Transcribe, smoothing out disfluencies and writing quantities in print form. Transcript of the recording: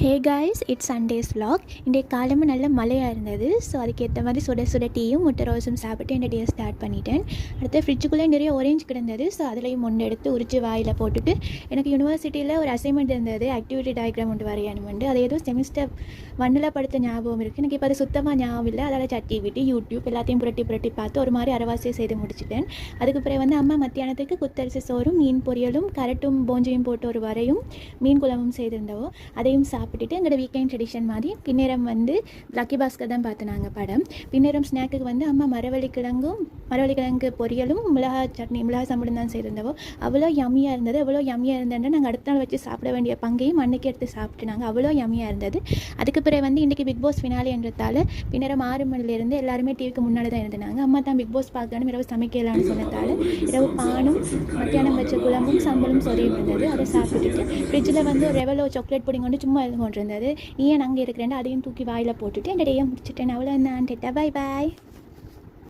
Hey guys, it's Sundays vlog. இன்றைய காலமும் நல்ல மழையாக இருந்தது. ஸோ அதுக்கேற்ற மாதிரி சுட சுட டீயும் முட்டை ரோஸும் சாப்பிட்டு இந்த டேயை ஸ்டார்ட் பண்ணிட்டேன். அடுத்து ஃப்ரிட்ஜுக்குள்ளே நிறைய ஒரேஞ்ச் கிடந்தது. ஸோ அதுலேயும் ஒன்று எடுத்து உரிச்சு வாயில் போட்டுட்டு எனக்கு யூனிவர்சிட்டியில் ஒரு அசைன்மெண்ட் இருந்தது, ஆக்டிவிட்டி டயக்ராம் ஒன்று வரையணுமெண்டு. அது ஏதோ செமிஸ்டர் 1 படுத்த ஞாபகம் இருக்குது. எனக்கு இப்போ அது சுத்தமாக ஞாபகம் இல்லை. அதால் ChatGPT, யூடியூப் எல்லாத்தையும் புரட்டி புரட்டி பார்த்து ஒரு மாதிரி அரவாசியை செய்து முடிச்சிட்டேன். அதுக்கு பிறகு வந்து அம்மா மத்தியானத்துக்கு குத்தரிசி சோறும் மீன் பொரியலும் கரட்டும் போஞ்சியும் போட்டு ஒரு வரையும் மீன் குழம்பும் செய்திருந்தவோ அதையும் சாப்பிட்டுட்டு எங்களோட வீக்கெண்ட் ட்ரெடிஷன் மாதிரி பின்னேரம் வந்து லக்கி பாஸ்கர் தான் பார்த்து நாங்கள் படம். பின்னேரம் ஸ்நாக்குக்கு வந்து அம்மா மரவள்ளிக்கிழங்கு பொரியலும் மிளகா சட்னி மிளகா சம்பளம் தான் செய்திருந்தவோ அவ்வளோ யம்மியாக இருந்தது. அவ்வளோ யம்மியாக இருந்ததுன்னா நாங்கள் அடுத்த நாள் வச்சு சாப்பிட வேண்டிய பங்கையும் அன்னைக்கு எடுத்து சாப்பிட்டு நாங்கள் அவ்வளோ யம்மியாக இருந்தது. அதுக்கு பிறகு வந்து இன்றைக்கி பிக் பாஸ் ஃபினாலே என்றதால் பின்னேரம் 6 மணிலேருந்து எல்லாருமே டிவிக்கு முன்னாடி தான் இருந்தாங்க. அம்மா தான் பிக் பாஸ் பார்க்கணும், இரவு சமைக்கலான்னு சொன்னதால் இரவு பானும் மத்தியானம் வச்ச குழம்பும் சம்பளும் சொரியும் இருந்தது. அதை சாப்பிட்டுட்டு ஃப்ரிட்ஜில் வந்து ஒரு ரெவலோ சாக்லேட் புடிங் வந்து சும்மா எழுந்து கொண்டு இருந்தது. நீ ஏன் அங்கே இருக்கிறேன் அதையும் தூக்கி வாயில் போட்டுட்டு என் டேயை முடிச்சுட்டேன். அவ்வளோ நான் டெட்டா. Bye bye.